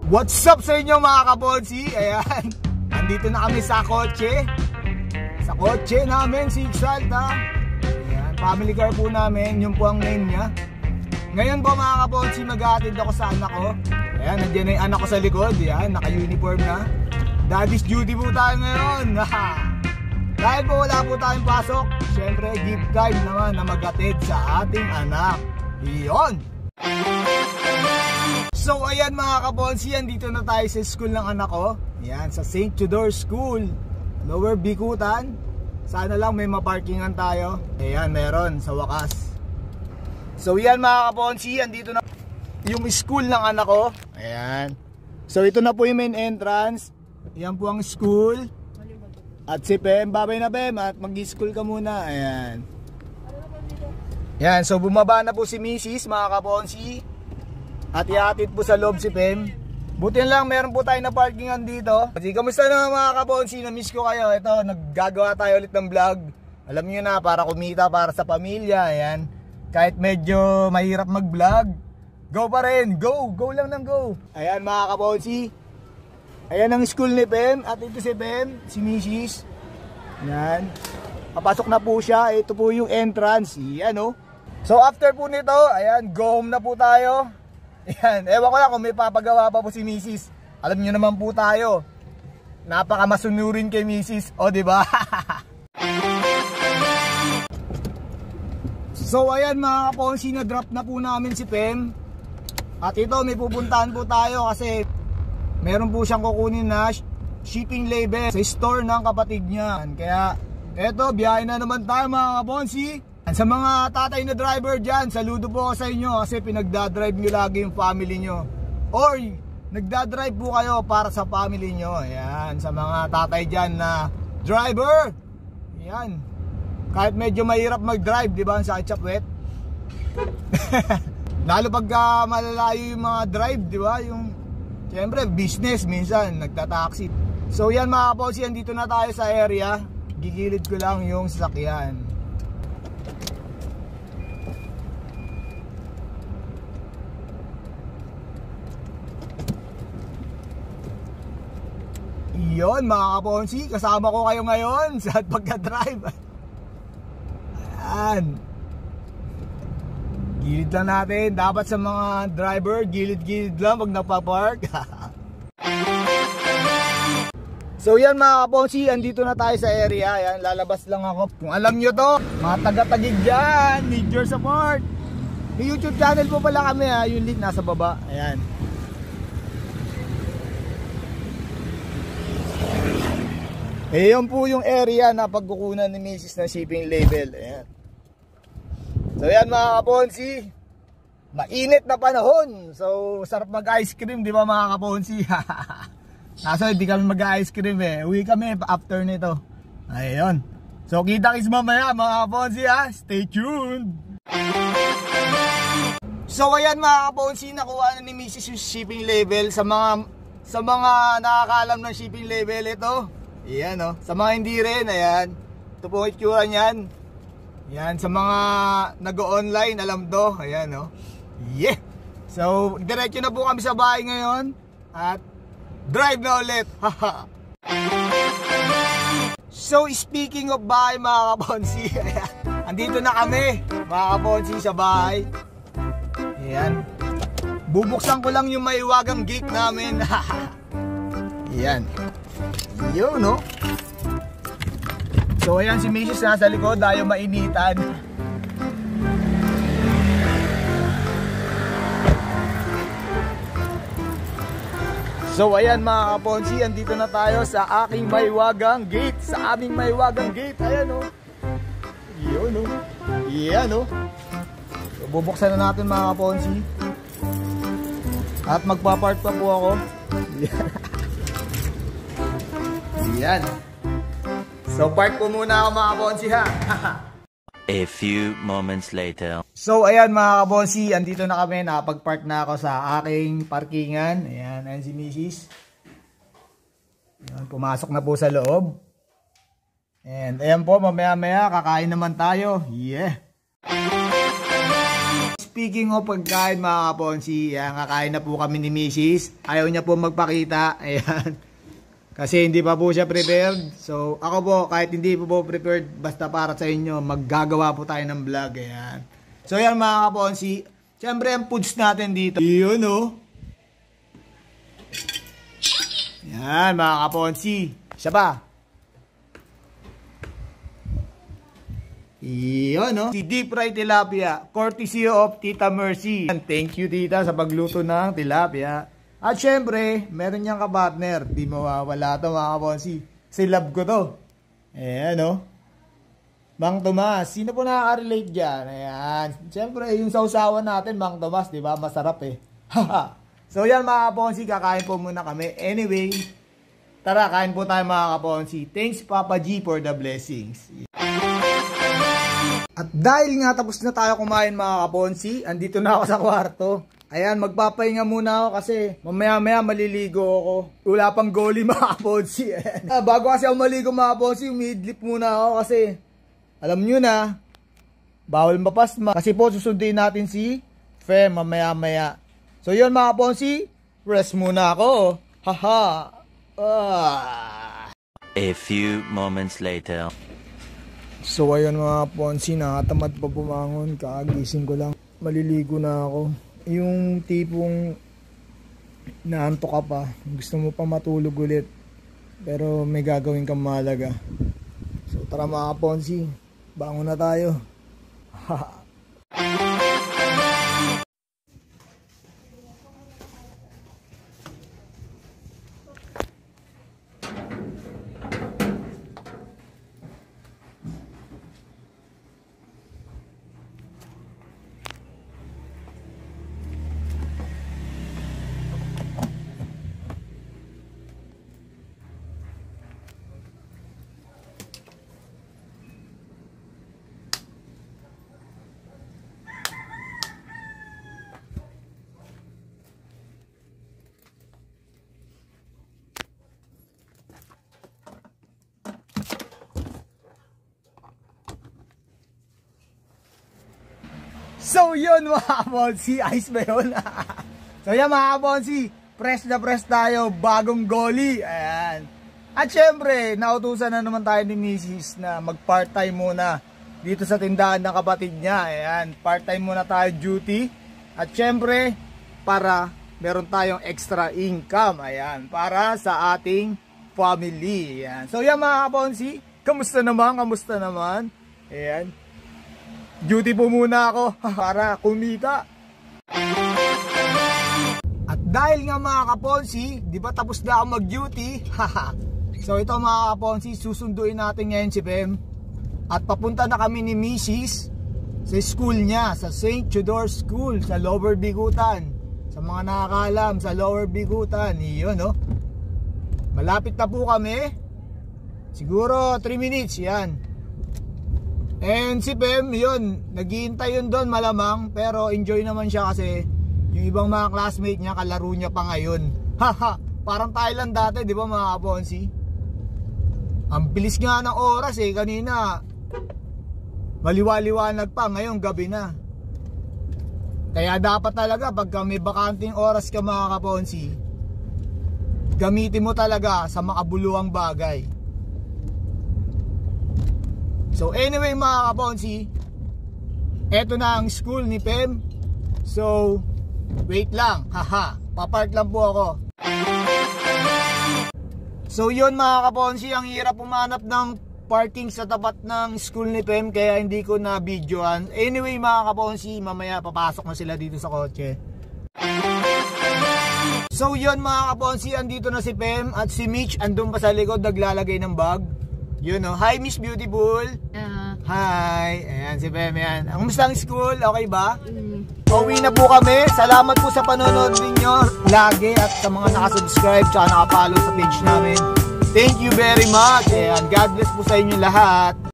What's up sa inyo mga kabonsi? Ayan, andito na kami sa kotse. Sa kotse namin, si Exalta. Ayan, family car po namin, yun po ang name niya. Ngayon po mga kabonsi, mag-aatid ako sa anak ko. Ayan, nandiyan na yung anak ko sa likod. Ayan, naka-uniform na. Daddy's duty po tayo ngayon. Dahil po wala po tayong pasok, syempre gift time naman na mag-atid sa ating anak. Iyon. So ayan mga kabonsi, andito na tayo sa school ng anak ko. Ayan, sa St. Theodore School, Lower Bicutan. Sana lang may maparkingan tayo. Ayan, meron sa wakas. So ayan mga kabonsi, andito na yung school ng anak ko. Ayan. So ito na po yung main entrance. Ayan po ang school. At si Pem, babay na Pem, at mag-school ka muna. Ayan. Ayan, so bumaba na po si Mrs. mga kabonsi. At ihatid po sa loob si Pem. Buti lang, meron po tayo na parkingan dito. Kasi kamusta na mga kabonsi, na-miss ko kayo. Ito, naggagawa tayo ulit ng vlog. Alam niyo na, para kumita, para sa pamilya. Ayan. Kahit medyo mahirap mag-vlog, go pa rin, go lang ng go. Ayan mga kabonsi. Ayan ang school ni Pem. At ito si Pem, si Mrs. Ayan. Papasok na po siya. Ito po yung entrance. Ayan o. So after po nito, ayan, go home na po tayo. Ayan, ewan ko lang kung may papagawa pa po si Mrs. Alam niyo naman po tayo, napakamasunurin kay Mrs. O diba? So ayan mga kaponsi, na drop na po namin si Pem. At ito, may pupuntahan po tayo kasi meron po siyang kukunin na shipping label sa store ng kapatid niya. Kaya eto, biyahe na naman tayo mga kaponsi. Sa mga tatay na driver dyan, saludo po ako sa inyo kasi pinagdadrive nyo lagi yung family nyo. Or nagdadrive po kayo para sa family nyo. Ayan, sa mga tatay dyan na driver. Ayan, kahit medyo mahirap mag-drive, di ba? Ang sakit sa puwet. Lalo pagka malalayo yung mga drive, di ba? Yung, siyempre, business minsan, nagtataxi. So yan mga kaposi, andito na tayo sa area. Gigilid ko lang yung sasakyan. Yun mga kaponsi, kasama ko kayo ngayon sa pagka-drive. Ayan, gilid lang natin. Dapat sa mga driver, gilid-gilid lang pag napapark. So yan mga kaponsi, andito na tayo sa area. Ayan, lalabas lang ako. Kung alam nyo to, mga taga-tagig dyan, need your support. May YouTube channel po pala kami ha, yung link nasa baba. Ayan. Ayan po yung area na pagkukunan ni Mrs. na shipping label. Ayan. So yan mga kaponsi, mainit na panahon. So sarap mag-ice cream, di ba mga kaponsi? Kaso hindi kami mag-ice cream eh. Uwi kami after nito. Ayun. So kita-kits mamaya mga kaponsi ha. Stay tuned. So ayan mga kaponsi, nakuha na ni Mrs. yung shipping label. Sa mga nakakaalam ng shipping label, ito. Ayan o, sa mga hindi rin, ayan. Ito po ang itsura niyan. Ayan, sa mga nag-online, alam to. Ayan o. Yeah! So, diretso na po kami sa bahay ngayon. At, drive na ulit. So, speaking of bahay mga kaponsi, ayan, andito na kami, mga kaponsi, sa bahay. Ayan. Bubuksan ko lang yung maiwagang gate namin. Ayan. Yun, no? So, ayan si Mrs. nasa likod, ayaw mainitan. So, ayan mga kaponsi, andito na tayo sa aking maiwagang gate. Sa aming maiwagang gate. Ayan, no? Yun, no? Yan, no? So, bubuksan na natin mga kaponsi. At magpapark pa po ako. Yan. Yan. So park po muna ako mga kabonsi ha. A few moments later. So ayan mga kabonsi, andito na kami, nakapag-park na ako sa aking parkingan. Ayan, ayan si Mrs. Ayan, pumasok na po sa loob. And ayan po, mamaya maya kakain naman tayo. Yeah. speaking of pagkain mga kaponsi, yan, kakain na po kami ni Mrs. Ayaw niya po magpakita. Ayan. Kasi hindi pa po siya prepared. So, ako po, kahit hindi po prepared, basta para sa inyo, maggagawa po tayo ng vlog. Ayan. So, yan mga kaponsi. Siyempre, ang foods natin dito. Yun, oh. Yan, mga kaponsi. Isa pa. Yun, no? Si deep fried tilapia, courtesy of Tita Mercy. Thank you, Tita, sa pagluto ng tilapia. At syempre, meron niyang kapartner. Di mawawala ito, mga kaponsi. Si love ko to. Ayan, no? Mang Tomas. Sino po nakaka-relate dyan? Ayan. Syempre, yung sausawan natin, Mang Tomas, di ba? Masarap eh. So, yan, mga kaponsi. Kakain po muna kami. Anyway, tara, kain po tayo, mga kaponsi. Thanks, Papa G, for the blessings. At dahil nga tapos na tayo kumain mga kaponsi, andito na ako sa kwarto. Ayan, magpapahinga muna ako kasi mamaya maliligo ako. Wala pang goli mga kaponsi. Bago kasi ako maligo mga kaponsi, umidlip muna ako kasi alam nyo na, bawal mapasma. Kasi po susundin natin si Fem mamaya. So yun mga kaponsi, rest muna ako. Haha. A few moments later. So ayun mga ponsi, nakatamad pa bumangon, kaagising ko lang, maliligo na ako. Yung tipong naantok ka pa, gusto mo pa matulog ulit, pero may gagawin kang mahalaga. So tara mga ponsi, bangon na tayo. So yun mga kaponsi, ice ba yun? So yan mga kaponsi, press na press tayo, bagong goli. Ayan. At syempre, nautusan na naman tayo ni Mrs. na mag part-time muna dito sa tindahan ng kapatid niya. Ayan, part-time muna tayo duty. At syempre, para meron tayong extra income. Ayan, para sa ating family. Ayan. So yan mga kaponsi, kamusta naman? Ayan. Duty po muna ako para kumita. At dahil nga mga kaponsi, di ba tapos na ako mag-duty? So ito mga kaponsi, susunduin natin ngayon si Pem. At papunta na kami ni Mrs. sa school niya, sa St. Theodore School, sa Lower Bigutan. Sa mga nakakaalam, sa Lower Bigutan, yun no? Malapit na po kami. Siguro 3 minutes, yan. And si Pem, yun, naghihintay yun doon malamang, pero enjoy naman siya kasi yung ibang mga classmate niya, kalaro niya pa ngayon. Haha, parang tayo lang dati, di ba mga kaponsi? Ang bilis nga ng oras eh, kanina maliwaliwanag pa, ngayon gabi na. Kaya dapat talaga pagka may bakanting oras ka mga kaponsi, gamitin mo talaga sa makabuluhang bagay. So anyway mga kaponsi, eto na ang school ni Pem. So wait lang, haha, papark lang po ako. So yun mga kaponsi, ang hirap umanap ng parking sa tapat ng school ni Pem, kaya hindi ko na videoan. Anyway mga kaponsi, mamaya papasok na sila dito sa kotse. So yun mga kaponsi, andito na si Pem at si Mitch andun pa sa likod naglalagay ng bag. Yun o, hi Miss Beautiful. Hi, ayan si Pem yan. Ang kumusta ang school? Okay ba? Uwi na po kami. Salamat po sa panonood ninyo lagi at sa mga nakasubscribe tsaka nakapollow sa page namin. Thank you very much. Ayan, God bless po sa inyo lahat.